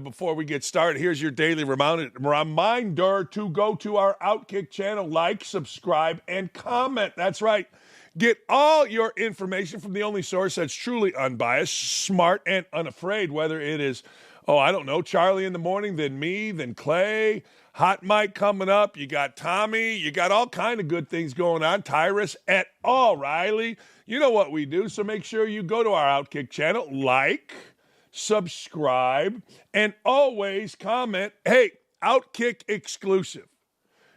Before we get started, here's your daily reminder to go to our OutKick channel, like, subscribe, and comment. That's right. Get all your information from the only source that's truly unbiased, smart, and unafraid, whether it is, Charlie in the morning, then me, then Clay, Hot Mike coming up, you got Tommy, you got all kind of good things going on, Tyrus et al, Riley. You know what we do, so make sure you go to our OutKick channel, like, subscribe, and always comment, hey, OutKick exclusive.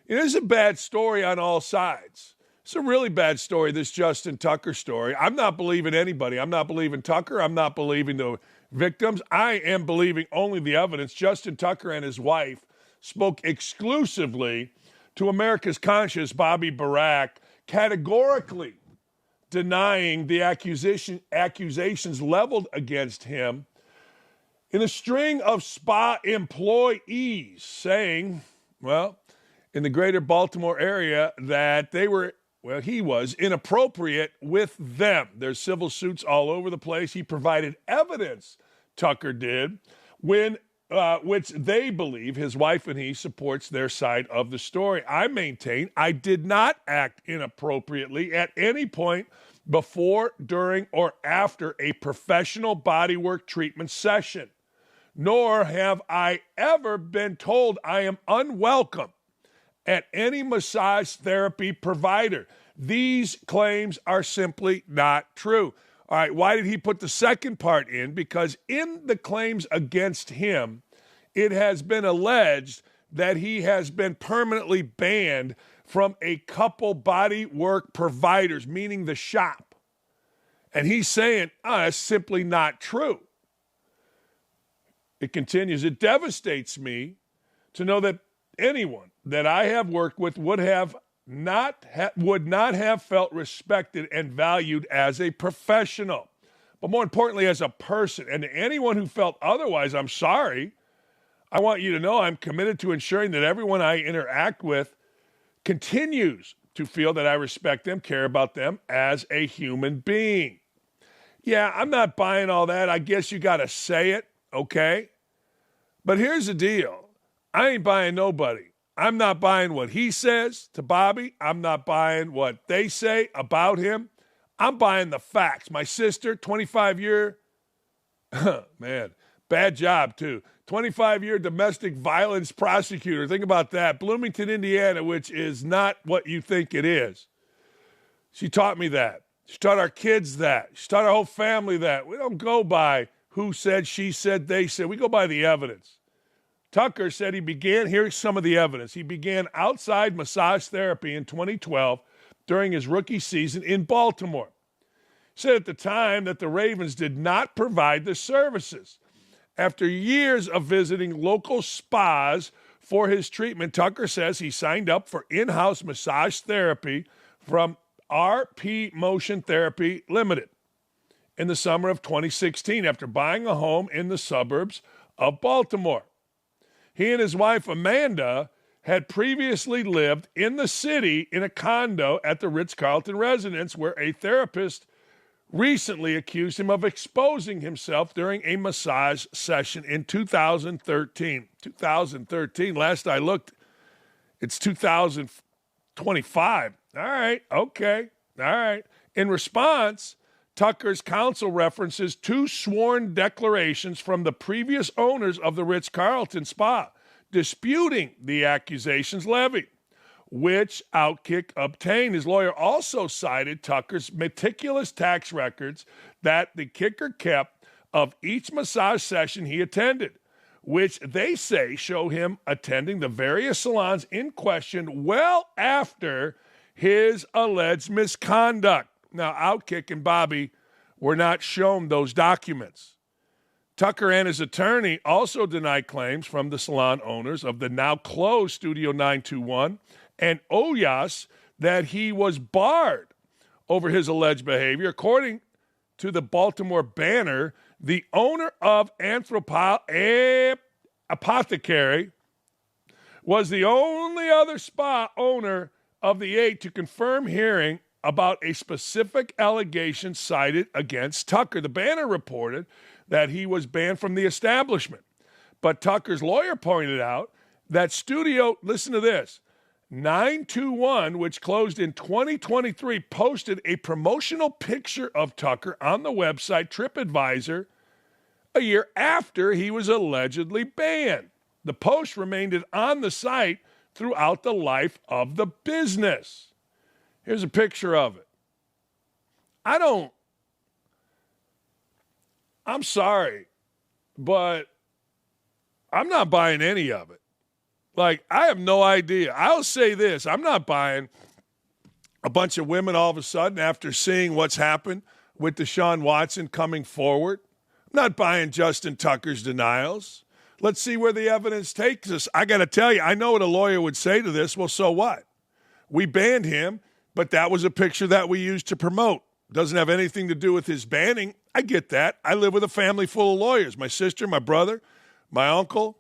There's a bad story on all sides. It's a really bad story, this Justin Tucker story. I'm not believing anybody. I'm not believing Tucker. I'm not believing the victims. I am believing only the evidence. Justin Tucker and his wife spoke exclusively to America's conscious Bobby Barack, categorically denying the accusations leveled against him in a string of spa employees saying, in the greater Baltimore area, that he was inappropriate with them. There's civil suits all over the place. He provided evidence, Tucker did, which they believe, his wife and he, supports their side of the story. I maintain I did not act inappropriately at any point before, during, or after a professional bodywork treatment session, nor have I ever been told I am unwelcome at any massage therapy provider. These claims are simply not true. All right, why did he put the second part in? Because in the claims against him, it has been alleged that he has been permanently banned from a couple body work providers, meaning the shop. And he's saying, that's simply not true. It continues, it devastates me to know that anyone that I have worked with would not have felt respected and valued as a professional, but more importantly, as a person. And to anyone who felt otherwise, I'm sorry. I want you to know I'm committed to ensuring that everyone I interact with continues to feel that I respect them, care about them as a human being. Yeah, I'm not buying all that. I guess you got to say it, okay? But here's the deal. I ain't buying nobody. I'm not buying what he says to Bobby. I'm not buying what they say about him. I'm buying the facts. My sister, 25-year, bad job too. 25-year domestic violence prosecutor. Think about that. Bloomington, Indiana, which is not what you think it is. She taught me that. She taught our kids that. She taught our whole family that. We don't go by who said, she said, they said. We go by the evidence. Tucker said here's some of the evidence. He began outside massage therapy in 2012 during his rookie season in Baltimore. He said at the time that the Ravens did not provide the services. After years of visiting local spas for his treatment, Tucker says he signed up for in-house massage therapy from RP Motion Therapy Limited in the summer of 2016 after buying a home in the suburbs of Baltimore. He and his wife, Amanda, had previously lived in the city in a condo at the Ritz-Carlton residence where a therapist recently accused him of exposing himself during a massage session in 2013. 2013, last I looked, it's 2025. All right, okay, all right. In response, Tucker's counsel references two sworn declarations from the previous owners of the Ritz-Carlton Spa disputing the accusations levied, which OutKick obtained. His lawyer also cited Tucker's meticulous tax records that the kicker kept of each massage session he attended, which they say show him attending the various salons in question well after his alleged misconduct. Now, OutKick and Bobby were not shown those documents. Tucker and his attorney also denied claims from the salon owners of the now closed Studio 921 and Oyas that he was barred over his alleged behavior. According to the Baltimore Banner, the owner of Apothecary was the only other spa owner of the 8 to confirm hearing about a specific allegation cited against Tucker. The Banner reported that he was banned from the establishment But Tucker's lawyer pointed out that Studio, listen to this, 921, which closed in 2023, posted a promotional picture of Tucker on the website TripAdvisor a year after he was allegedly banned. The post remained on the site throughout the life of the business. Here's a picture of it. I'm sorry, but I'm not buying any of it. Like, I have no idea. I'll say this. I'm not buying a bunch of women all of a sudden after seeing what's happened with Deshaun Watson coming forward. I'm not buying Justin Tucker's denials. Let's see where the evidence takes us. I got to tell you, I know what a lawyer would say to this. Well, so what? We banned him, but that was a picture that we used to promote. Doesn't have anything to do with his banning. I get that. I live with a family full of lawyers. My sister, my brother, my uncle,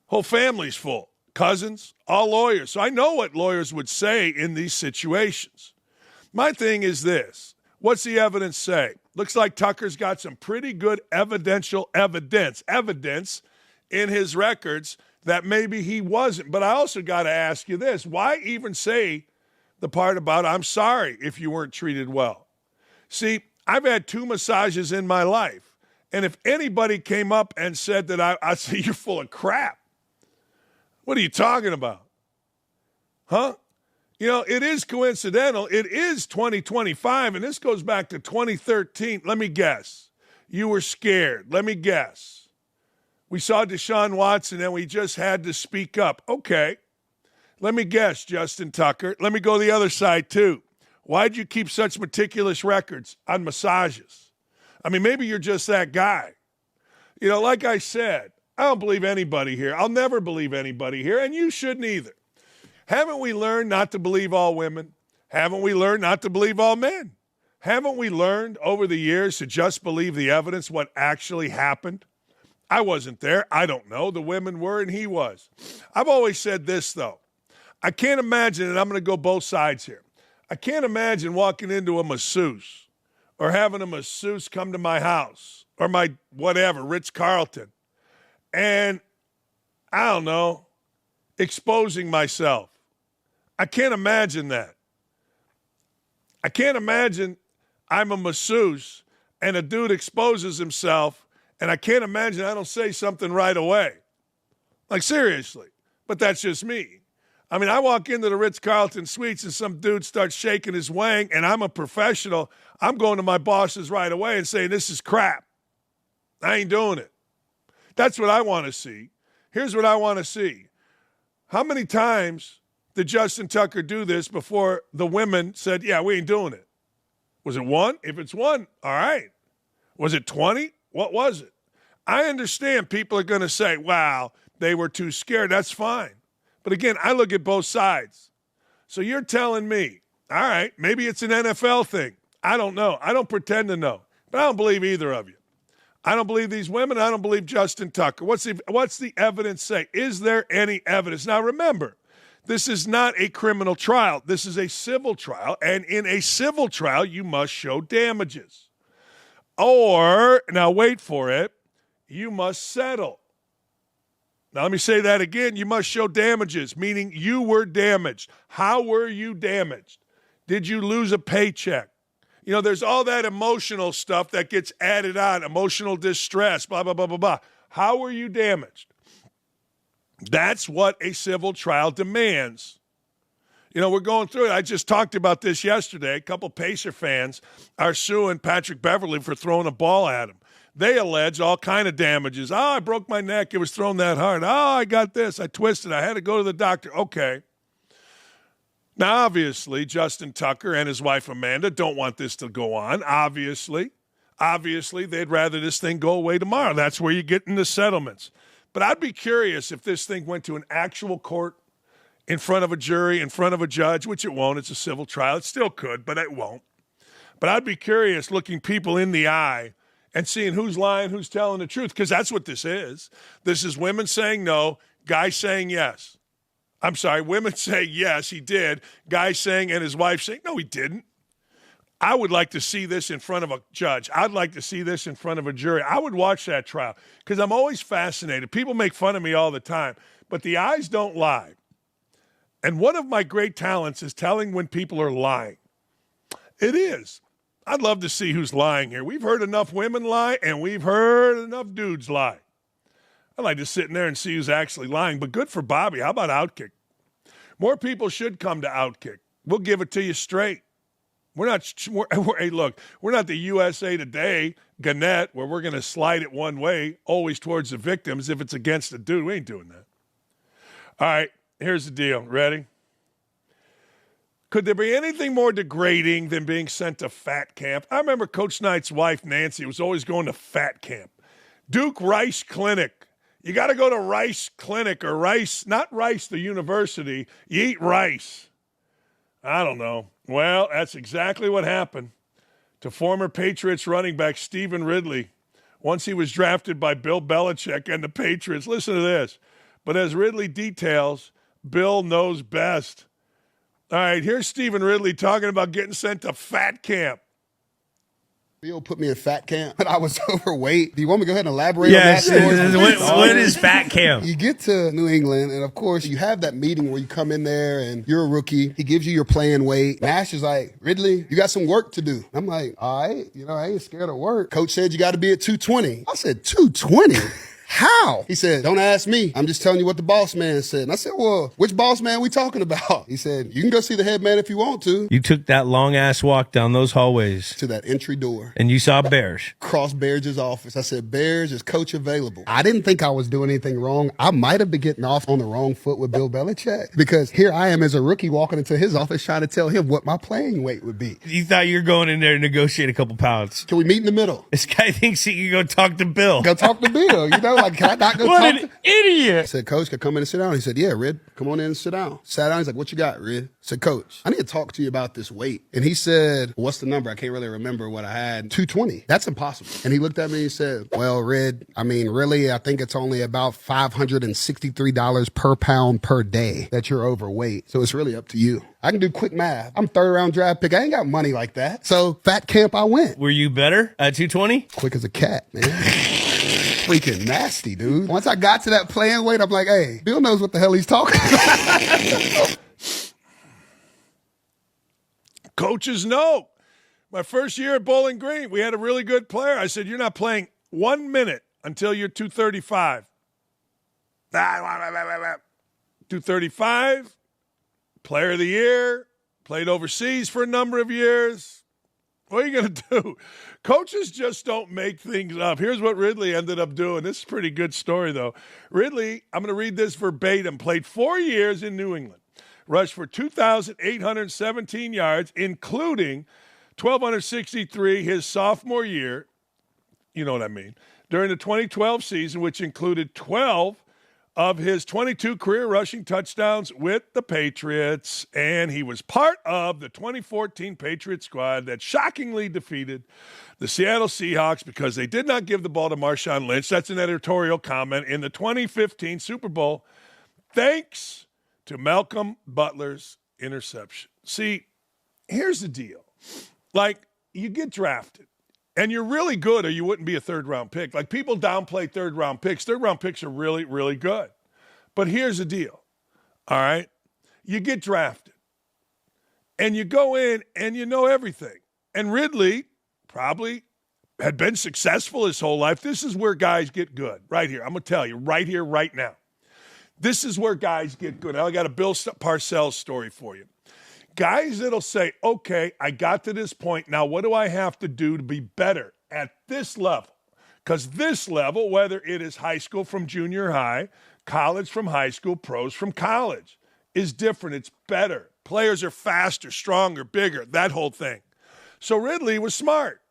whole family's full. Cousins, all lawyers. So I know what lawyers would say in these situations. My thing is this. What's the evidence say? Looks like Tucker's got some pretty good evidence in his records that maybe he wasn't. But I also got to ask you this. Why even say the part about I'm sorry if you weren't treated well? See, I've had 2 massages in my life. And if anybody came up and said that I'd say you're full of crap. What are you talking about? Huh? You know, it is coincidental. It is 2025, and this goes back to 2013. Let me guess. You were scared. Let me guess. We saw Deshaun Watson, and we just had to speak up. Okay. Let me guess, Justin Tucker. Let me go the other side, too. Why'd you keep such meticulous records on massages? I mean, maybe you're just that guy. You know, like I said, I don't believe anybody here. I'll never believe anybody here, and you shouldn't either. Haven't we learned not to believe all women? Haven't we learned not to believe all men? Haven't we learned over the years to just believe the evidence, what actually happened? I wasn't there. I don't know. The women were, and he was. I've always said this, though. I can't imagine, and I'm going to go both sides here. I can't imagine walking into a masseuse or having a masseuse come to my house or my whatever, Ritz-Carlton, and, I don't know, exposing myself. I can't imagine that. I can't imagine I'm a masseuse and a dude exposes himself, and I can't imagine I don't say something right away. Like, seriously. But that's just me. I mean, I walk into the Ritz-Carlton Suites and some dude starts shaking his wang, and I'm a professional. I'm going to my bosses right away and saying, this is crap. I ain't doing it. That's what I want to see. Here's what I want to see. How many times did Justin Tucker do this before the women said, yeah, we ain't doing it? Was it 1? If it's 1, all right. Was it 20? What was it? I understand people are going to say, wow, they were too scared. That's fine. But again, I look at both sides. So you're telling me, all right, maybe it's an NFL thing. I don't know. I don't pretend to know. But I don't believe either of you. I don't believe these women. I don't believe Justin Tucker. What's the evidence say? Is there any evidence? Now, remember, this is not a criminal trial. This is a civil trial. And in a civil trial, you must show damages. Or, now wait for it, you must settle. Now, let me say that again. You must show damages, meaning you were damaged. How were you damaged? Did you lose a paycheck? You know, there's all that emotional stuff that gets added on, emotional distress, blah, blah, blah, blah, blah. How were you damaged? That's what a civil trial demands. You know, we're going through it. I just talked about this yesterday. A couple Pacer fans are suing Patrick Beverley for throwing a ball at him. They allege all kind of damages. Oh, I broke my neck. It was thrown that hard. Oh, I got this. I twisted. I had to go to the doctor. Okay. Now, obviously, Justin Tucker and his wife Amanda don't want this to go on. Obviously, they'd rather this thing go away tomorrow. That's where you get into settlements. But I'd be curious if this thing went to an actual court in front of a jury, in front of a judge, which it won't. It's a civil trial. It still could, but it won't. But I'd be curious looking people in the eye and seeing who's lying, who's telling the truth, because that's what this is. This is women saying no, guys saying yes. I'm sorry, women saying yes, he did. Guy saying and his wife saying, no, he didn't. I would like to see this in front of a judge. I'd like to see this in front of a jury. I would watch that trial because I'm always fascinated. People make fun of me all the time, but the eyes don't lie. And one of my great talents is telling when people are lying. It is. I'd love to see who's lying here. We've heard enough women lie, and we've heard enough dudes lie. I'd like to sit in there and see who's actually lying, but good for Bobby. How about OutKick? More people should come to OutKick. We'll give it to you straight. Hey, look, we're not the USA Today, Gannett, where we're going to slide it one way, always towards the victims. If it's against a dude, we ain't doing that. All right, here's the deal. Ready? Could there be anything more degrading than being sent to fat camp? I remember Coach Knight's wife, Nancy, was always going to fat camp. Duke Rice Clinic. You got to go to Rice Clinic or Rice, not Rice, the university. You eat rice. I don't know. Well, that's exactly what happened to former Patriots running back Stephen Ridley once he was drafted by Bill Belichick and the Patriots. Listen to this. But as Ridley details, Bill knows best. All right, here's Stephen Ridley talking about getting sent to fat camp. Bill put me in fat camp, but I was overweight. Do you want me to go ahead and elaborate on that story? What is fat camp? You get to New England, and of course, you have that meeting where you come in there, and you're a rookie. He gives you your playing weight. Nash is like, Ridley, you got some work to do. I'm like, all right, I ain't scared of work. Coach said you got to be at 220. I said, 220? How? He said, don't ask me. I'm just telling you what the boss man said. And I said, well, which boss man we talking about? He said, you can go see the head man if you want to. You took that long-ass walk down those hallways. To that entry door. And you saw Bears. Cross Bears' office. I said, Bears, is coach available? I didn't think I was doing anything wrong. I might have been getting off on the wrong foot with Bill Belichick because here I am as a rookie walking into his office trying to tell him what my playing weight would be. You thought you were going in there to negotiate a couple pounds. Can we meet in the middle? This guy thinks he can go talk to Bill. Go talk to Bill. Like, can I not go what talk an idiot. I said, Coach, can I come in and sit down? He said, yeah, Rid, come on in and sit down. Sat down. He's like, what you got, Rid? I said, Coach, I need to talk to you about this weight. And he said, what's the number? I can't really remember what I had. 220. That's impossible. And he looked at me and said, well, Rid, really, I think it's only about $563 per pound per day that you're overweight. So it's really up to you. I can do quick math. I'm third-round draft pick. I ain't got money like that. So fat camp I went. Were you better at 220? Quick as a cat, man. Freaking nasty, dude. Once I got to that playing weight, I'm like, hey, Bill knows what the hell he's talking about. Coaches know. My first year at Bowling Green, we had a really good player. I said, you're not playing 1 minute until you're 235. 235, player of the year, played overseas for a number of years. What are you going to do? Coaches just don't make things up. Here's what Ridley ended up doing. This is a pretty good story, though. Ridley, I'm going to read this verbatim, played 4 years in New England, rushed for 2,817 yards, including 1,263 his sophomore year. You know what I mean. During the 2012 season, which included 12 of his 22 career rushing touchdowns with the Patriots, and he was part of the 2014 Patriots squad that shockingly defeated the Seattle Seahawks because they did not give the ball to Marshawn Lynch. That's an editorial comment in the 2015 Super Bowl, thanks to Malcolm Butler's interception. See, here's the deal. Like, you get drafted, and you're really good or you wouldn't be a third-round pick. Like, people downplay third-round picks. Third-round picks are really, really good. But here's the deal, all right? You get drafted, and you go in, and you know everything. And Ridley probably had been successful his whole life. This is where guys get good, right here. I'm going to tell you, right here, right now. This is where guys get good. Now, I got a Bill Parcells story for you. Guys that'll say, okay, I got to this point. Now, what do I have to do to be better at this level? Because this level, whether it is high school from junior high, college from high school, pros from college, is different. It's better. Players are faster, stronger, bigger, that whole thing. So Ridley was smart.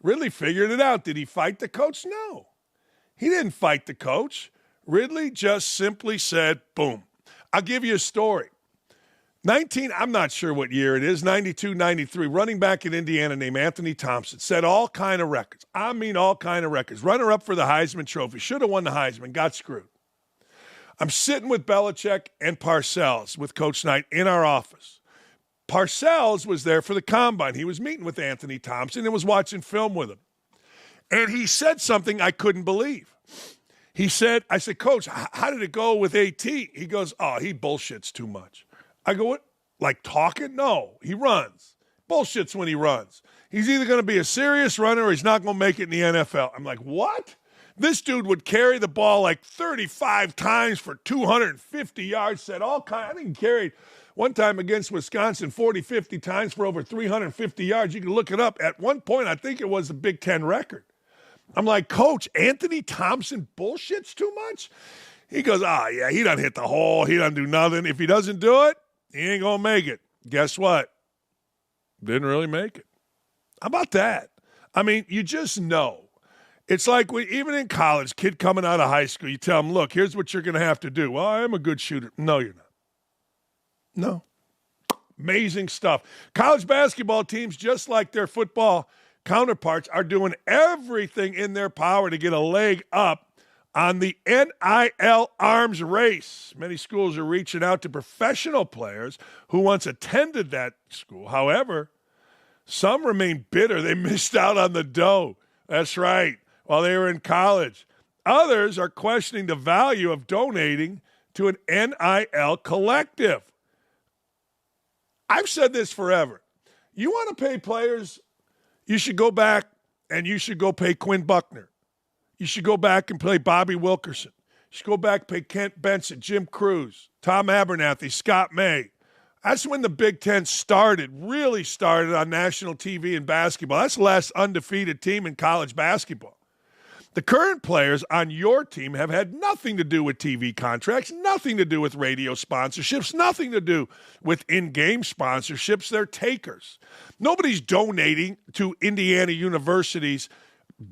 Ridley figured it out. Did he fight the coach? No. He didn't fight the coach. Ridley just simply said, boom. I'll give you a story. I'm not sure what year it is, 92, 93, running back in Indiana named Anthony Thompson, set all kind of records. I mean all kind of records. Runner-up for the Heisman Trophy. Should have won the Heisman. Got screwed. I'm sitting with Belichick and Parcells with Coach Knight in our office. Parcells was there for the combine. He was meeting with Anthony Thompson and was watching film with him. And he said something I couldn't believe. I said, Coach, how did it go with AT? He goes, oh, he bullshits too much. I go, what? Like talking? No, he runs. Bullshits when he runs. He's either going to be a serious runner or he's not going to make it in the NFL. I'm like, what? This dude would carry the ball like 35 times for 250 yards, said all kinds. I think he carried one time against Wisconsin 40, 50 times for over 350 yards. You can look it up. At one point, I think it was the Big Ten record. I'm like, Coach, Anthony Thompson bullshits too much? He goes, yeah, he doesn't hit the hole. He doesn't do nothing. If he doesn't do it, he ain't going to make it. Guess what? Didn't really make it. How about that? I mean, you just know. It's like even in college, kid coming out of high school, you tell him, look, here's what you're going to have to do. Well, I am a good shooter. No, you're not. No. Amazing stuff. College basketball teams, just like their football counterparts, are doing everything in their power to get a leg up on the NIL arms race. Many schools are reaching out to professional players who once attended that school. However, some remain bitter. They missed out on the dough. That's right. While they were in college. Others are questioning the value of donating to an NIL collective. I've said this forever. You want to pay players, you should go back and you should go pay Quinn Buckner. You should go back and play Bobby Wilkerson. You should go back and pay Kent Benson, Jim Cruz, Tom Abernathy, Scott May. That's when the Big Ten really started on national TV in basketball. That's the last undefeated team in college basketball. The current players on your team have had nothing to do with TV contracts, nothing to do with radio sponsorships, nothing to do with in-game sponsorships. They're takers. Nobody's donating to Indiana University's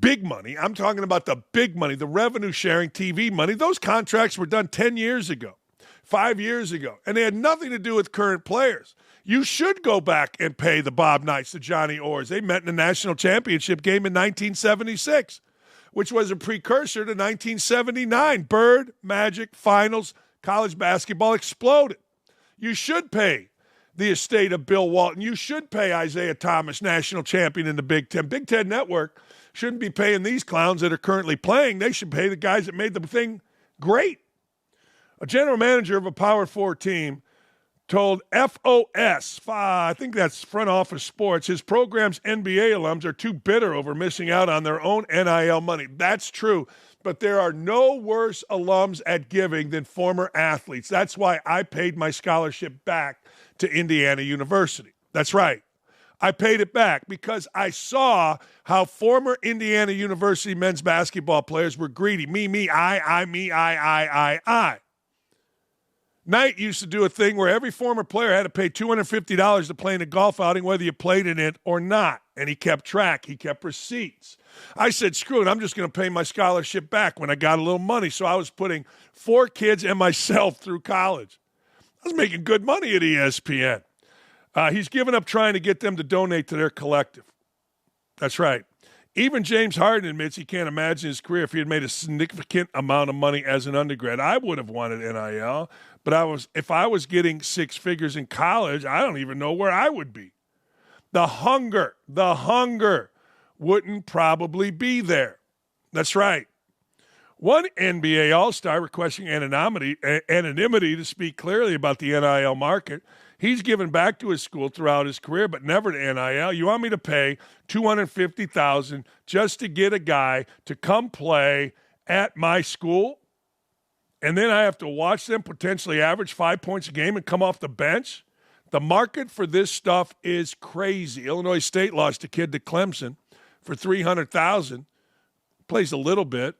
big money. I'm talking about the big money, the revenue-sharing TV money. Those contracts were done 10 years ago, 5 years ago, and they had nothing to do with current players. You should go back and pay the Bob Knights, the Johnny Orrs. They met in a national championship game in 1976. Which was a precursor to 1979. Bird, Magic, Finals, college basketball exploded. You should pay the estate of Bill Walton. You should pay Isaiah Thomas, national champion in the Big Ten. Big Ten Network shouldn't be paying these clowns that are currently playing. They should pay the guys that made the thing great. A general manager of a Power 4 team told FOS, I think that's Front Office Sports, his program's NBA alums are too bitter over missing out on their own NIL money. That's true, but there are no worse alums at giving than former athletes. That's why I paid my scholarship back to Indiana University. That's right. I paid it back because I saw how former Indiana University men's basketball players were greedy. Me, I. Knight used to do a thing where every former player had to pay $250 to play in a golf outing, whether you played in it or not. And he kept track. He kept receipts. I said, screw it. I'm just going to pay my scholarship back when I got a little money. So I was putting 4 kids and myself through college. I was making good money at ESPN. He's given up trying to get them to donate to their collective. That's right. Even James Harden admits he can't imagine his career if he had made a significant amount of money as an undergrad. I would have wanted NIL, but if I was getting 6 figures in college, I don't even know where I would be. The hunger wouldn't probably be there. That's right. One NBA All-Star requesting anonymity to speak clearly about the NIL market. He's given back to his school throughout his career, but never to NIL. You want me to pay $250,000 just to get a guy to come play at my school? And then I have to watch them potentially average 5 points a game and come off the bench? The market for this stuff is crazy. Illinois State lost a kid to Clemson for $300,000. Plays a little bit.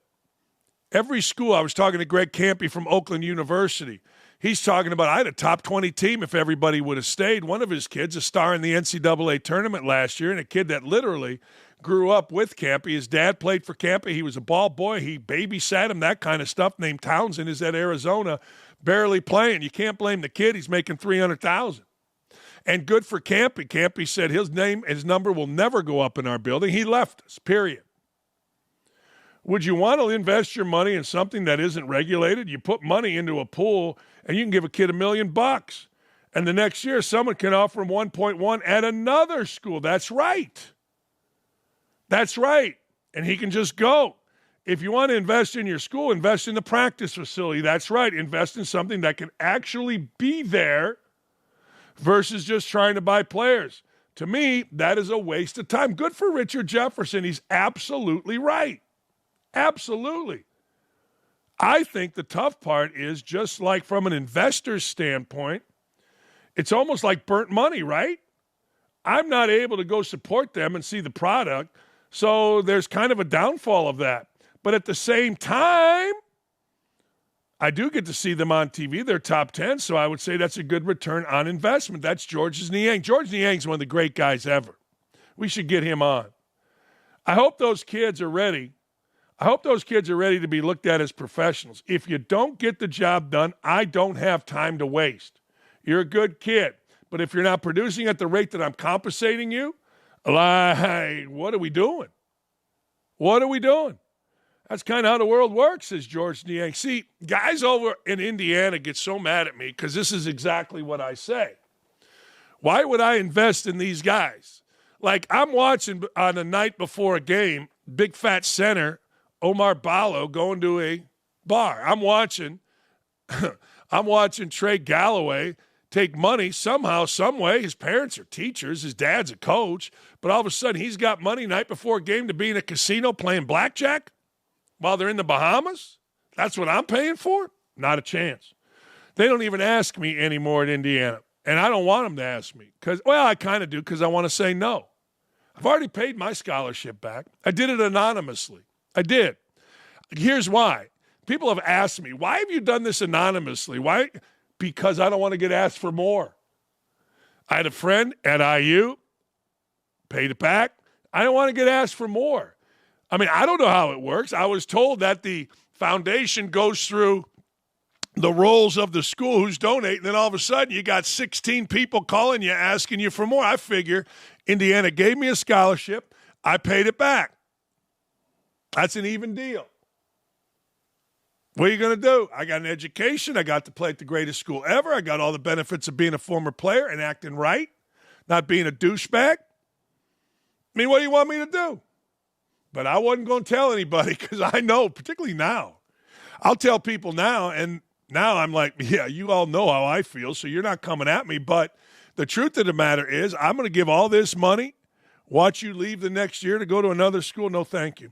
Every school, I was talking to Greg Campy from Oakland University. He's talking about, I had a top 20 team if everybody would have stayed. One of his kids, a star in the NCAA tournament last year, and a kid that literally grew up with Campy. His dad played for Campy. He was a ball boy. He babysat him, that kind of stuff. Named Townsend is at Arizona, barely playing. You can't blame the kid. He's making $300,000. And good for Campy. Campy said his number will never go up in our building. He left us, period. Would you want to invest your money in something that isn't regulated? You put money into a pool and you can give a kid $1 million. And the next year, someone can offer him 1.1 at another school. That's right. That's right. And he can just go. If you want to invest in your school, invest in the practice facility. That's right. Invest in something that can actually be there versus just trying to buy players. To me, that is a waste of time. Good for Richard Jefferson. He's absolutely right. Absolutely. I think the tough part is just like from an investor's standpoint, it's almost like burnt money, right? I'm not able to go support them and see the product, so there's kind of a downfall of that. But at the same time, I do get to see them on TV. They're top 10, so I would say that's a good return on investment. That's George Niang. George Niang's one of the great guys ever. We should get him on. I hope those kids are ready. I hope those kids are ready to be looked at as professionals. If you don't get the job done, I don't have time to waste. You're a good kid, but if you're not producing at the rate that I'm compensating you, like, what are we doing? What are we doing? That's kind of how the world works, says George Niang. See, guys over in Indiana get so mad at me because this is exactly what I say. Why would I invest in these guys? Like, I'm watching on a night before a game, big fat center, Omar Ballo going to a bar. I'm watching Trey Galloway take money somehow, some way. His parents are teachers. His dad's a coach. But all of a sudden, he's got money night before a game to be in a casino playing blackjack while they're in the Bahamas? That's what I'm paying for? Not a chance. They don't even ask me anymore at Indiana. And I don't want them to ask me. I kind of do because I want to say no. I've already paid my scholarship back. I did it anonymously. I did. Here's why. People have asked me, why have you done this anonymously? Why? Because I don't want to get asked for more. I had a friend at IU, paid it back. I don't want to get asked for more. I mean, I don't know how it works. I was told that the foundation goes through the roles of the school who's donating, and then all of a sudden you got 16 people calling you, asking you for more. I figure Indiana gave me a scholarship. I paid it back. That's an even deal. What are you going to do? I got an education. I got to play at the greatest school ever. I got all the benefits of being a former player and acting right, not being a douchebag. I mean, what do you want me to do? But I wasn't going to tell anybody because I know, particularly now. I'll tell people now, and now I'm like, yeah, you all know how I feel, so you're not coming at me. But the truth of the matter is I'm going to give all this money, watch you leave the next year to go to another school. No, thank you.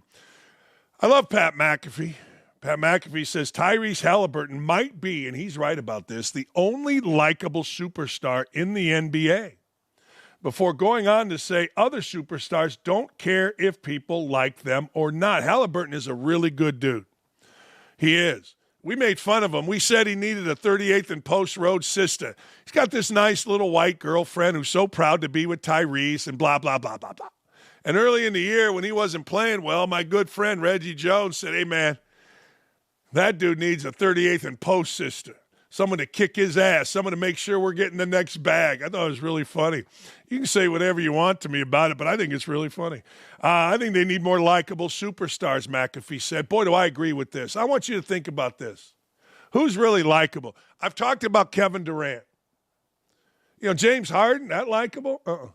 I love Pat McAfee. Pat McAfee says Tyrese Halliburton might be, and he's right about this, the only likable superstar in the NBA. Before going on to say other superstars don't care if people like them or not. Halliburton is a really good dude. He is. We made fun of him. We said he needed a 38th and Post Road sister. He's got this nice little white girlfriend who's so proud to be with Tyrese and blah, blah, blah, blah, blah. And early in the year when he wasn't playing well, my good friend Reggie Jones said, hey, man, that dude needs a 38th and Post sister, someone to kick his ass, someone to make sure we're getting the next bag. I thought it was really funny. You can say whatever you want to me about it, but I think it's really funny. I think they need more likable superstars, McAfee said. Boy, do I agree with this. I want you to think about this. Who's really likable? I've talked about Kevin Durant. You know, James Harden, that likable?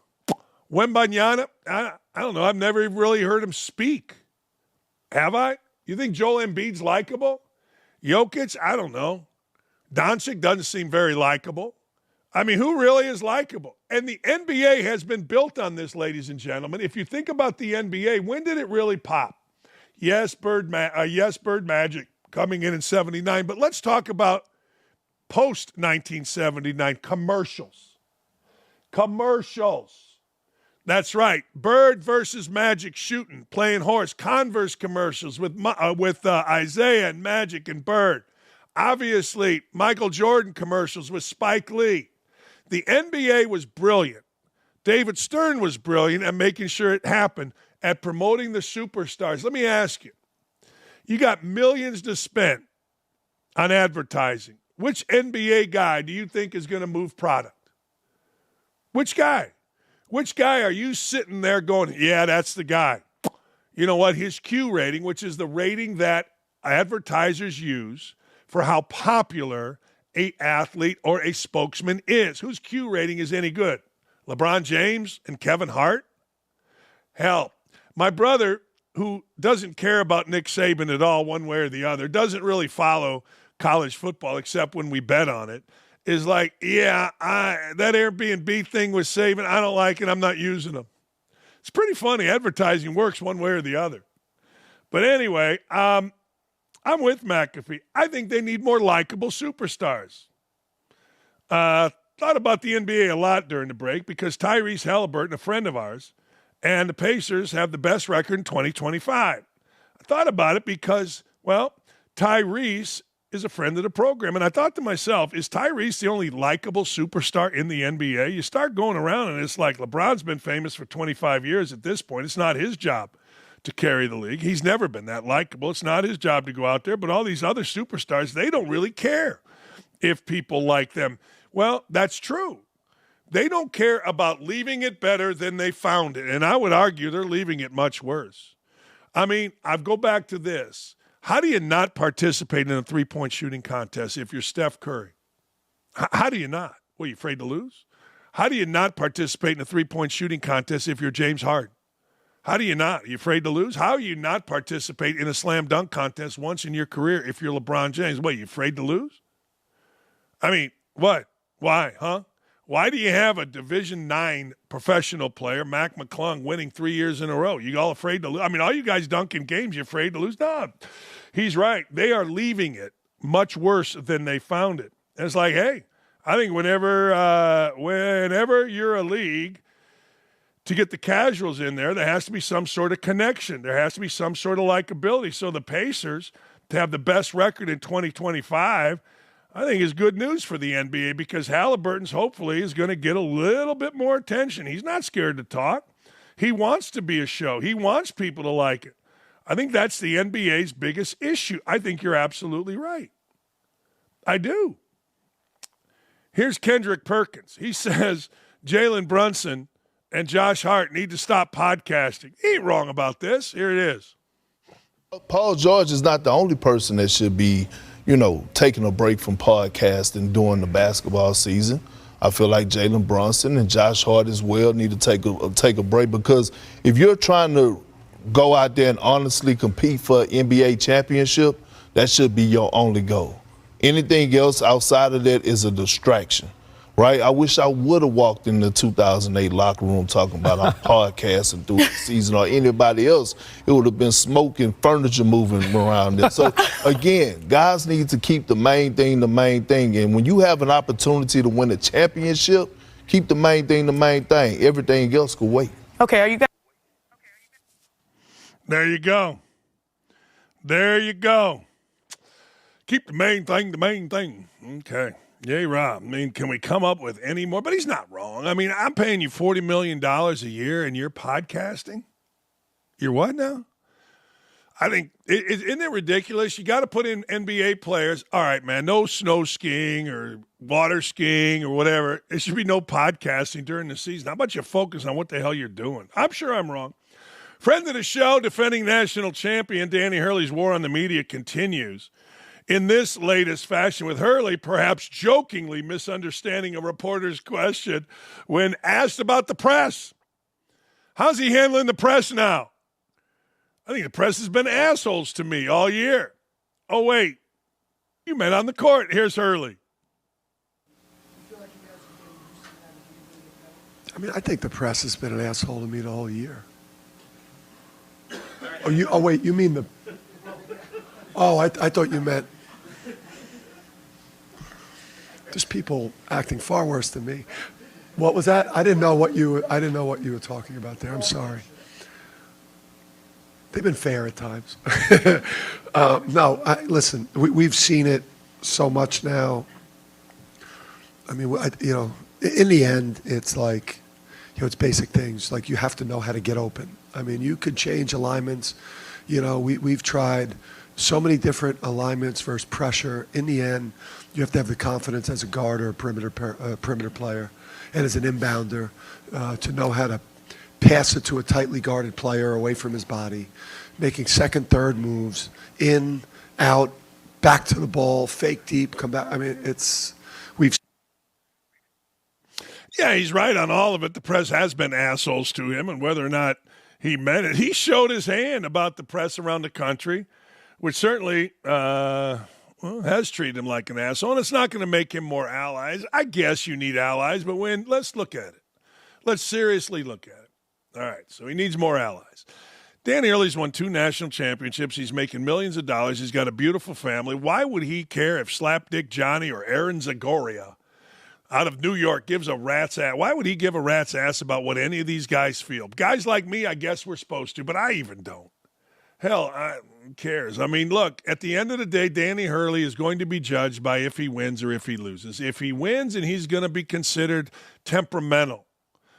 Wembanyama, I don't know. I've never really heard him speak. Have I? You think Joel Embiid's likable? Jokic, I don't know. Doncic doesn't seem very likable. I mean, who really is likable? And the NBA has been built on this, ladies and gentlemen. If you think about the NBA, when did it really pop? Yes, Bird Magic coming in 79. But let's talk about post-1979 commercials. Commercials. That's right. Bird versus Magic shooting, playing horse. Converse commercials with Isaiah and Magic and Bird. Obviously, Michael Jordan commercials with Spike Lee. The NBA was brilliant. David Stern was brilliant at making sure it happened, at promoting the superstars. Let me ask you, you got millions to spend on advertising. Which NBA guy do you think is going to move product? Which guy? Which guy are you sitting there going, yeah, that's the guy? You know what? His Q rating, which is the rating that advertisers use for how popular a athlete or a spokesman is. Whose Q rating is any good? LeBron James and Kevin Hart? Hell, my brother, who doesn't care about Nick Saban at all one way or the other, doesn't really follow college football except when we bet on it, is like, yeah, that Airbnb thing with Saban, I don't like it. I'm not using them. It's pretty funny. Advertising works one way or the other. But anyway, I'm with McAfee. I think they need more likable superstars. Thought about the NBA a lot during the break because Tyrese Halliburton, a friend of ours, and the Pacers have the best record in 2025. I thought about it because, well, Tyrese is a friend of the program. And I thought to myself, is Tyrese the only likable superstar in the NBA? You start going around and it's like LeBron's been famous for 25 years at this point. It's not his job to carry the league. He's never been that likable. It's not his job to go out there. But all these other superstars, they don't really care if people like them. Well, that's true. They don't care about leaving it better than they found it. And I would argue they're leaving it much worse. I mean, I go back to this. How do you not participate in a three-point shooting contest if you're Steph Curry? How do you not? What, are you afraid to lose? How do you not participate in a three-point shooting contest if you're James Harden? How do you not? Are you afraid to lose? How do you not participate in a slam dunk contest once in your career if you're LeBron James? What, are you afraid to lose? I mean, what? Why, huh? Why do you have a Division IX professional player, Mac McClung, winning 3 years in a row? You all afraid to lose? I mean, all you guys dunking games, you afraid to lose? No, he's right. They are leaving it much worse than they found it. And it's like, hey, I think whenever you're a league, to get the casuals in there has to be some sort of connection. There has to be some sort of likability. So the Pacers, to have the best record in 2025, I think is good news for the NBA because Halliburton's hopefully is going to get a little bit more attention. He's not scared to talk. He wants to be a show. He wants people to like it. I think that's the NBA's biggest issue. I think you're absolutely right. I do. Here's Kendrick Perkins. He says Jalen Brunson and Josh Hart need to stop podcasting. He ain't wrong about this. Here it is. Paul George is not the only person that should be taking a break from podcasting during the basketball season. I feel like Jalen Brunson and Josh Hart as well need to take a break because if you're trying to go out there and honestly compete for an NBA championship, that should be your only goal. Anything else outside of that is a distraction, right? I wish I would have walked in the 2008 locker room talking about our podcasting through the season or anybody else. It would have been smoke and furniture moving around there. So, again, guys need to keep the main thing. And when you have an opportunity to win a championship, keep the main thing. Everything else can wait. Okay, are you guys? There you go. Keep the main thing. Okay. Yay, Rob. I mean, can we come up with any more? But he's not wrong. I mean, I'm paying you $40 million a year and you're podcasting? You're what now? I think, isn't it ridiculous? You got to put in NBA players. All right, man, no snow skiing or water skiing or whatever. There should be no podcasting during the season. How about you focus on what the hell you're doing? I'm sure I'm wrong. Friend of the show, defending national champion Danny Hurley's war on the media continues. In this latest fashion, with Hurley perhaps jokingly misunderstanding a reporter's question when asked about the press. How's he handling the press now? I think the press has been assholes to me all year. Oh, wait. You meant on the court. Here's Hurley. I mean, I think the press has been an asshole to me the whole year. Wait, you mean the... Oh, I thought you meant... There's people acting far worse than me. What was that? I didn't know what you were talking about there. I'm sorry. They've been fair at times. Listen, we've seen it so much now. I mean, in the end, it's like, it's basic things. Like you have to know how to get open. I mean, you could change alignments. We've tried so many different alignments versus pressure. In the end, you have to have the confidence as a guard or a perimeter player and as an inbounder to know how to pass it to a tightly guarded player away from his body, making second, third moves, in, out, back to the ball, fake deep, come back. I mean, we've. Yeah, he's right on all of it. The press has been assholes to him, and whether or not he meant it, he showed his hand about the press around the country, which certainly has treated him like an asshole. And it's not going to make him more allies. I guess you need allies, but let's look at it. Let's seriously look at it. All right, so he needs more allies. Danny Hurley's won 2 national championships. He's making millions of dollars. He's got a beautiful family. Why would he care if Slapdick Johnny or Aaron Zagoria out of New York gives a rat's ass? Why would he give a rat's ass about what any of these guys feel? Guys like me, I guess we're supposed to, but I even don't. Hell, who cares? I mean, look, at the end of the day, Danny Hurley is going to be judged by if he wins or if he loses. If he wins, and he's going to be considered temperamental.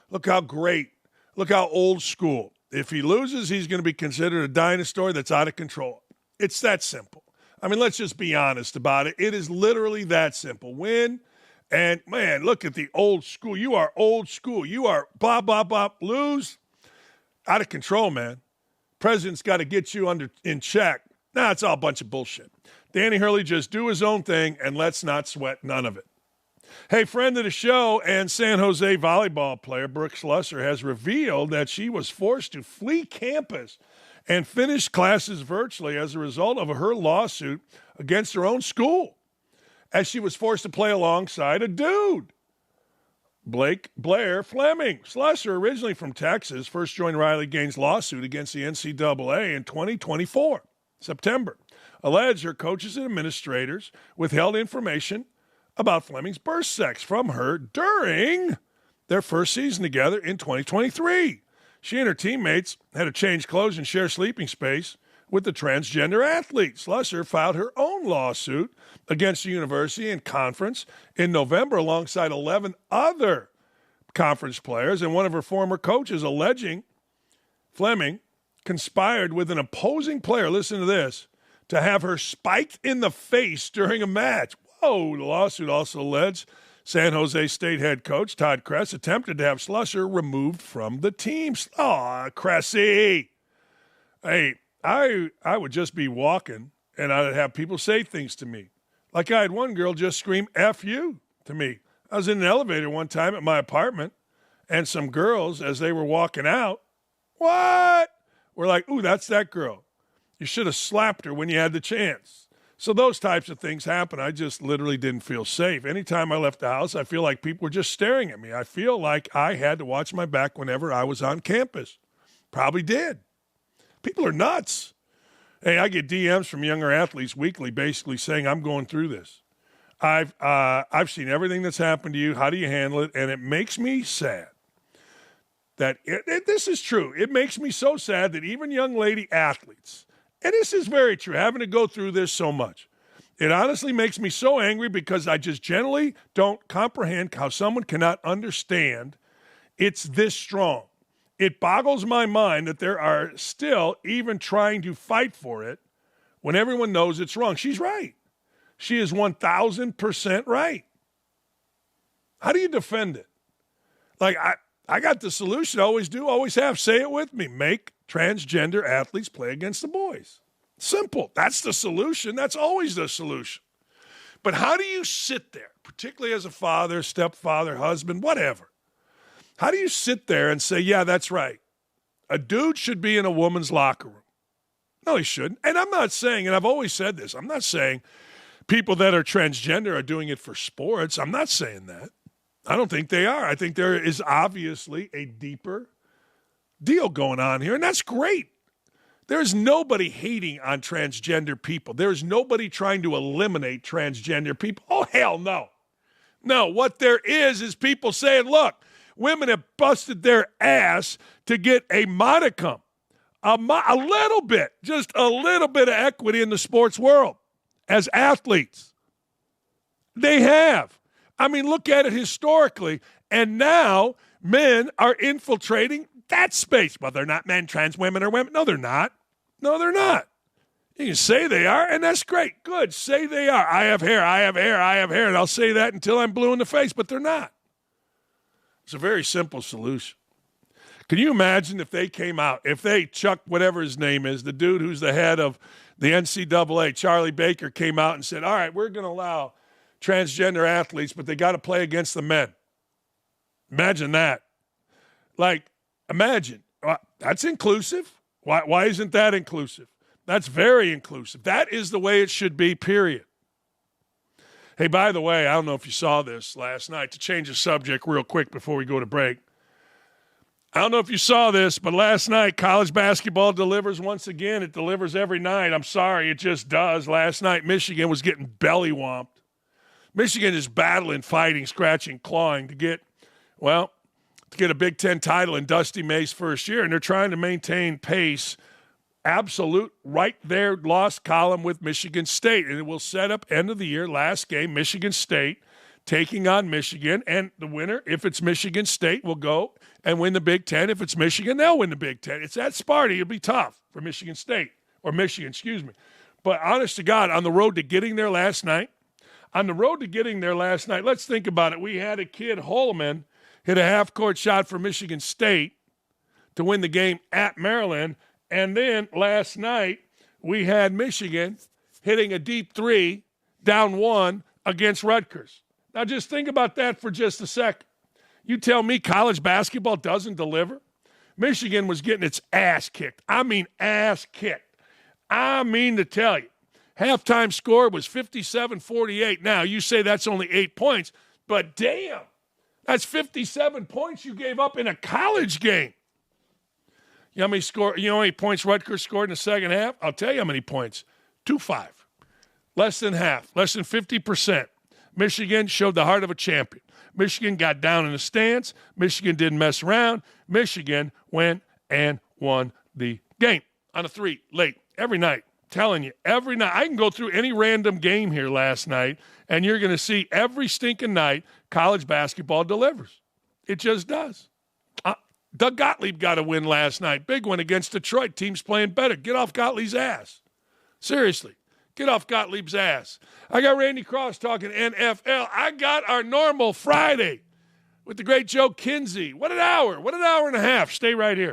Look how great. Look how old school. If he loses, he's going to be considered a dinosaur that's out of control. It's that simple. I mean, let's just be honest about it. It is literally that simple. Win, and, man, look at the old school. You are old school. You are blah, blah, blah. Lose, out of control, man. President's got to get you in check. Nah, it's all a bunch of bullshit. Danny Hurley, just do his own thing, and let's not sweat none of it. Hey, friend of the show and San Jose volleyball player Brooke Slusser has revealed that she was forced to flee campus and finish classes virtually as a result of her lawsuit against her own school, as she was forced to play alongside a dude, Blair Fleming. Slusser, originally from Texas, first joined Riley Gaines' lawsuit against the NCAA in 2024, September, alleged her coaches and administrators withheld information about Fleming's birth sex from her during their first season together in 2023. She and her teammates had to change clothes and share sleeping space with the transgender athlete. Slusser filed her own lawsuit against the university and conference in November alongside 11 other conference players and one of her former coaches, alleging Fleming conspired with an opposing player, listen to this, to have her spiked in the face during a match. Whoa, the lawsuit also alleged San Jose State head coach Todd Kress attempted to have Slusser removed from the team. Aw, Cressy. Hey, I would just be walking, and I'd have people say things to me. Like I had one girl just scream, F you, to me. I was in an elevator one time at my apartment, and some girls, as they were walking out, what? We're like, ooh, that's that girl. You should have slapped her when you had the chance. So those types of things happen. I just literally didn't feel safe. Anytime I left the house, I feel like people were just staring at me. I feel like I had to watch my back whenever I was on campus. Probably did. People are nuts. Hey, I get DMs from younger athletes weekly basically saying, I'm going through this. I've seen everything that's happened to you. How do you handle it? And it makes me sad that this is true. It makes me so sad that even young lady athletes, and this is very true, having to go through this so much. It honestly makes me so angry because I just generally don't comprehend how someone cannot understand it's this strong. It boggles my mind that there are still even trying to fight for it when everyone knows it's wrong. She's right. She is 1,000% right. How do you defend it? Like, I got the solution. I always do, always have. Say it with me. Make transgender athletes play against the boys. Simple. That's the solution. That's always the solution. But how do you sit there, particularly as a father, stepfather, husband, whatever? How do you sit there and say, yeah, that's right. A dude should be in a woman's locker room. No, he shouldn't. And I'm not saying, and I've always said this, I'm not saying people that are transgender are doing it for sports. I'm not saying that. I don't think they are. I think there is obviously a deeper deal going on here, and that's great. There's nobody hating on transgender people. There's nobody trying to eliminate transgender people. Oh, hell no. No, what there is people saying, look, women have busted their ass to get a modicum, a little bit, just a little bit of equity in the sports world as athletes. They have. I mean, look at it historically. And now men are infiltrating that space. Well, they're not men, trans women are women. No, they're not. No, they're not. You can say they are, and that's great. Good. Say they are. I have hair, I have hair, I have hair. And I'll say that until I'm blue in the face, but they're not. It's a very simple solution. Can you imagine if they came out, if they chucked whatever his name is, the dude who's the head of the NCAA, Charlie Baker, came out and said, all right, we're going to allow transgender athletes, but they got to play against the men. Imagine that. Like, imagine. That's inclusive. Why isn't that inclusive? That's very inclusive. That is the way it should be, period. Hey, by the way, I don't know if you saw this last night. To change the subject real quick before we go to break. I don't know if you saw this, but last night, college basketball delivers once again. It delivers every night. I'm sorry, it just does. Last night, Michigan was getting belly whomped. Michigan is battling, fighting, scratching, clawing to get a Big Ten title in Dusty May's first year, and they're trying to maintain pace, absolute right there loss column with Michigan State, and it will set up end of the year, last game, Michigan State taking on Michigan, and the winner, if it's Michigan State, will go and win the Big Ten. If it's Michigan, they'll win the Big Ten. It's at Sparty. It'll be tough for Michigan State, or Michigan, excuse me. But honest to God, on the road to getting there last night, let's think about it. We had a kid, Holloman, hit a half-court shot for Michigan State to win the game at Maryland. And then last night, we had Michigan hitting a deep three, down one, against Rutgers. Now just think about that for just a second. You tell me college basketball doesn't deliver? Michigan was getting its ass kicked. I mean ass kicked. I mean to tell you. Halftime score was 57-48. Now, you say that's only 8 points, but damn, that's 57 points you gave up in a college game. You know how many points Rutgers scored in the second half? I'll tell you how many points. 2-5. Less than half. Less than 50%. Michigan showed the heart of a champion. Michigan got down in the stance. Michigan didn't mess around. Michigan went and won the game on a 3 late every night. Telling you, every night. I can go through any random game here last night, and you're going to see every stinking night college basketball delivers. It just does. Doug Gottlieb got a win last night. Big one against Detroit. Team's playing better. Get off Gottlieb's ass. Seriously. Get off Gottlieb's ass. I got Randy Cross talking NFL. I got our normal Friday with the great Joe Kinsey. What an hour. What an hour and a half. Stay right here.